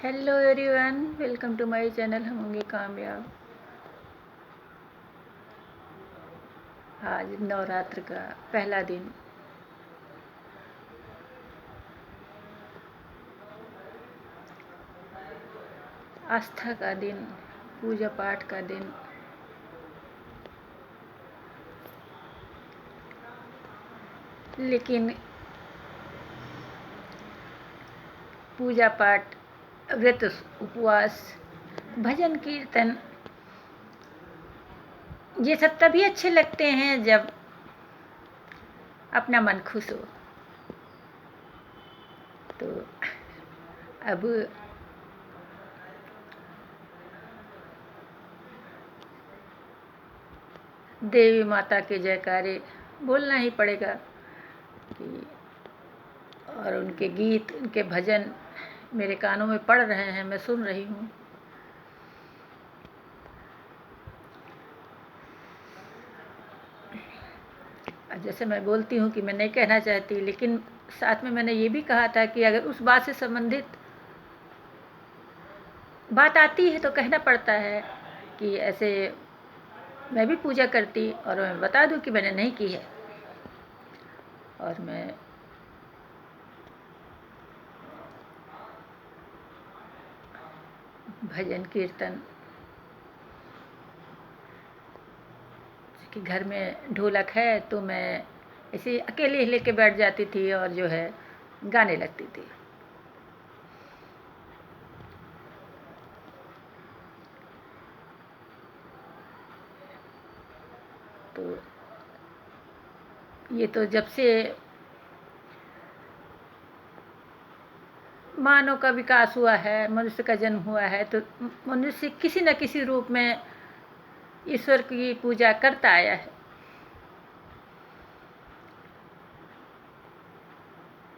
Hello everyone, welcome to my channel हम होंगे कामयाब। आज नवरात्र का पहला दिन। आस्था का दिन, पूजा पाठ का दिन। लेकिन पूजा पाठ, व्रत, उपवास, भजन कीर्तन ये सब तभी अच्छे लगते हैं जब अपना मन खुश हो। तो अब देवी माता के जयकारे बोलना ही पड़ेगा कि और उनके गीत, उनके भजन मेरे कानों में पड़ रहे हैं, मैं सुन रही हूँ। जैसे मैं बोलती हूँ कि मैं नहीं कहना चाहती, लेकिन साथ में मैंने ये भी कहा था कि अगर उस बात से संबंधित बात आती है तो कहना पड़ता है कि ऐसे मैं भी पूजा करती और मैं बता दूँ कि मैंने नहीं की है। और मैं भजन कीर्तन कि घर में ढोलक है तो मैं ऐसे अकेले ही लेके बैठ जाती थी और जो है गाने लगती थी। तो ये तो जब से मानव का विकास हुआ है, मनुष्य का जन्म हुआ है, तो मनुष्य किसी न किसी रूप में ईश्वर की पूजा करता आया है।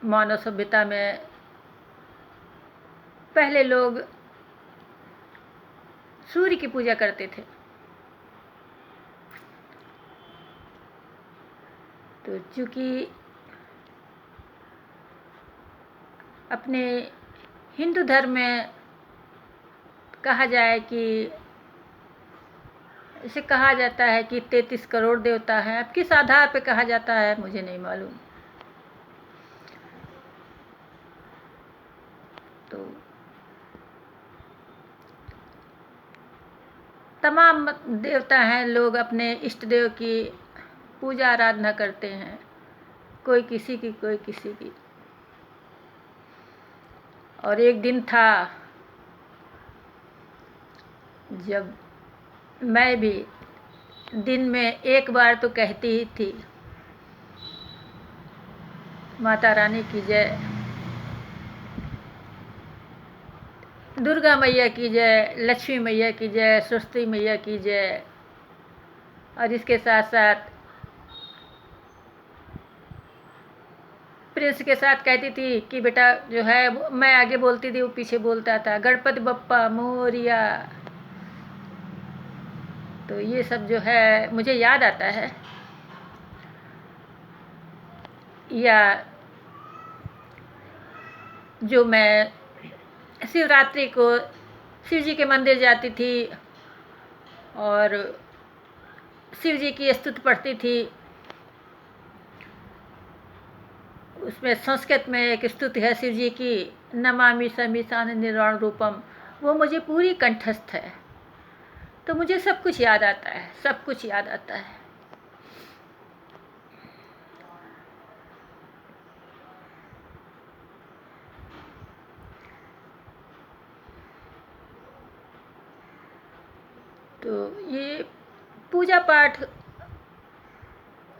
मानव सभ्यता में पहले लोग सूर्य की पूजा करते थे। तो चूँकि अपने हिंदू धर्म में कहा जाए कि इसे कहा जाता है कि 33 करोड़ देवता हैं। अब किस आधार पे कहा जाता है मुझे नहीं मालूम। तो तमाम देवता हैं, लोग अपने इष्ट देव की पूजा आराधना करते हैं, कोई किसी की, कोई किसी की। और एक दिन था जब मैं भी दिन में एक बार तो कहती ही थी, माता रानी की जय, दुर्गा मैया की जय, लक्ष्मी मैया की जय, सरस्वती मैया की जय। और इसके साथ साथ प्रिंस के साथ कहती थी कि बेटा जो है, मैं आगे बोलती थी वो पीछे बोलता था, गणपति बप्पा मोरिया। तो ये सब जो है मुझे याद आता है। या जो मैं शिवरात्रि को शिव जी के मंदिर जाती थी और शिव जी की स्तुति पढ़ती थी। उसमें संस्कृत में एक स्तुति है शिव जी की, नमामि समीसान निर्वाण रूपम, वो मुझे पूरी कंठस्थ है। तो मुझे सब कुछ याद आता है, सब कुछ याद आता है। तो ये पूजा पाठ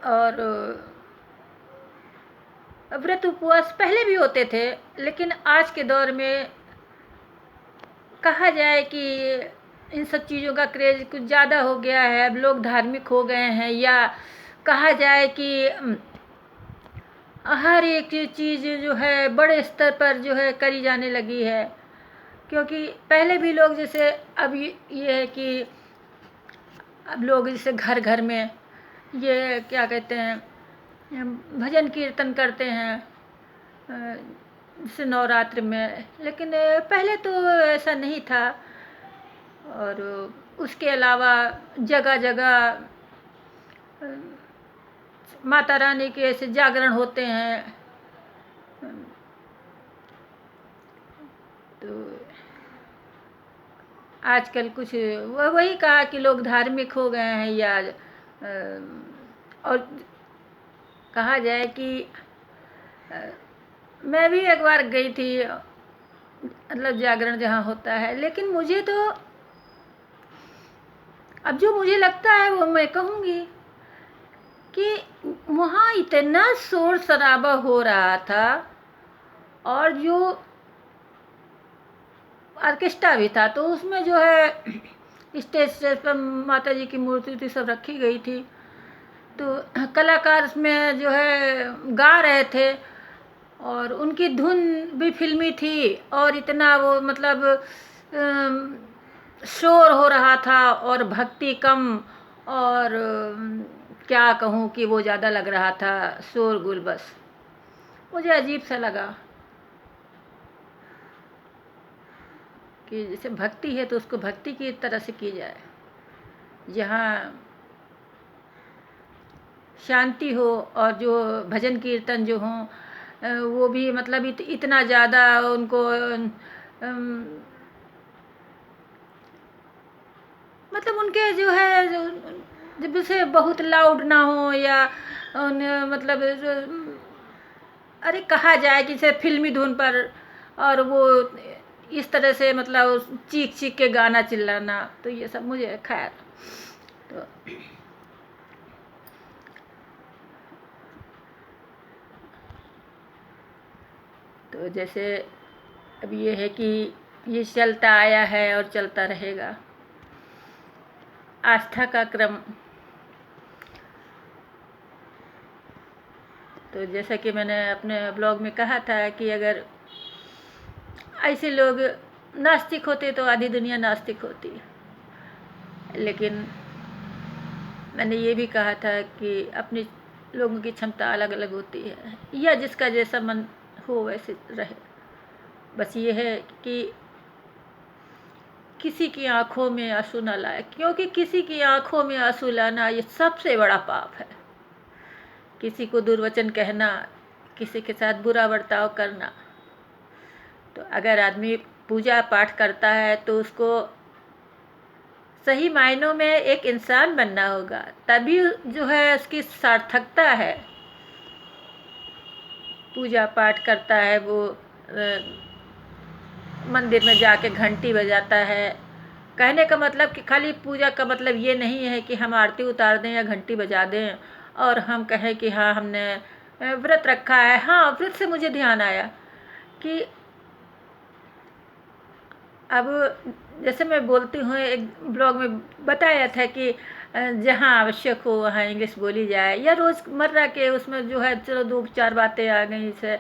और व्रत उपवास पहले भी होते थे, लेकिन आज के दौर में कहा जाए कि इन सब चीज़ों का क्रेज़ कुछ ज़्यादा हो गया है। अब लोग धार्मिक हो गए हैं, या कहा जाए कि हर एक चीज़ जो है बड़े स्तर पर जो है करी जाने लगी है। क्योंकि पहले भी लोग जैसे अब ये है कि अब लोग जैसे घर घर में ये क्या कहते हैं, भजन कीर्तन करते हैं, जैसे नवरात्र में, लेकिन पहले तो ऐसा नहीं था। और उसके अलावा जगह जगह माता रानी के ऐसे जागरण होते हैं। तो आजकल कुछ वही कहा कि लोग धार्मिक हो गए हैं, या और कहा जाए कि मैं भी एक बार गई थी, मतलब जागरण जहाँ होता है, लेकिन मुझे तो अब जो मुझे लगता है वो मैं कहूँगी कि वहाँ इतना शोर शराबा हो रहा था, और जो ऑर्केस्ट्रा भी था, तो उसमें जो है स्टेज पर माता जी की मूर्ति थी, सब रखी गई थी। तो कलाकार उसमें जो है गा रहे थे, और उनकी धुन भी फिल्मी थी, और इतना वो मतलब शोर हो रहा था, और भक्ति कम, और क्या कहूँ कि वो ज़्यादा लग रहा था, शोरगुल। बस मुझे अजीब सा लगा कि जैसे भक्ति है तो उसको भक्ति की तरह से की जाए, जहाँ शांति हो, और जो भजन कीर्तन जो हों वो भी मतलब इतना ज़्यादा उनको मतलब उनके जो है जब से बहुत लाउड ना हो, या मतलब अरे कहा जाए कि जैसे फिल्मी धुन पर, और वो इस तरह से मतलब चीख चीख के गाना चिल्लाना, तो ये सब मुझे खैर तो जैसे अब ये है कि ये चलता आया है और चलता रहेगा, आस्था का क्रम। तो जैसा कि मैंने अपने ब्लॉग में कहा था कि अगर ऐसे लोग नास्तिक होते तो आधी दुनिया नास्तिक होती, लेकिन मैंने ये भी कहा था कि अपनी लोगों की क्षमता अलग अलग होती है, या जिसका जैसा मन हो वैसे रहे। बस ये है कि किसी की आंखों में आंसू न लाए, क्योंकि किसी की आंखों में आंसू लाना ये सबसे बड़ा पाप है। किसी को दुर्वचन कहना, किसी के साथ बुरा बर्ताव करना। तो अगर आदमी पूजा पाठ करता है तो उसको सही मायनों में एक इंसान बनना होगा, तभी जो है उसकी सार्थकता है। पूजा पाठ करता है वो, मंदिर में जाके घंटी बजाता है। कहने का मतलब कि खाली पूजा का मतलब ये नहीं है कि हम आरती उतार दें या घंटी बजा दें और हम कहें कि हाँ हमने व्रत रखा है। हाँ, व्रत से मुझे ध्यान आया कि अब जैसे मैं बोलती हूँ, एक ब्लॉग में बताया था कि जहाँ आवश्यक हो वहाँ इंग्लिश बोली जाए, या रोज़मर्रा के उसमें जो है चलो दो चार बातें आ गई से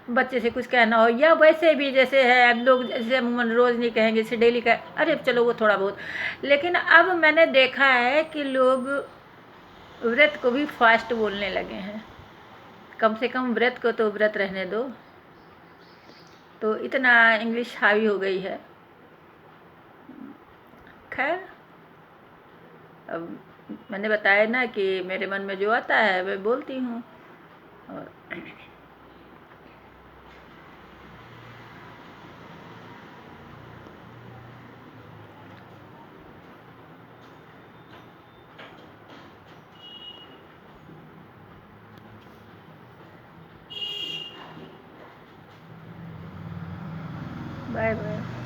बच्चे से कुछ कहना हो, या वैसे भी जैसे है अब लोग जैसे अमूमन रोज़ नहीं कहेंगे, जैसे डेली का अरे चलो वो थोड़ा बहुत। लेकिन अब मैंने देखा है कि लोग व्रत को भी फास्ट बोलने लगे हैं। कम से कम व्रत को तो व्रत रहने दो। तो इतना इंग्लिश हावी हो गई है। खैर, अब मैंने बताया ना कि मेरे मन में जो आता है मैं बोलती हूँ। और बाय बाय।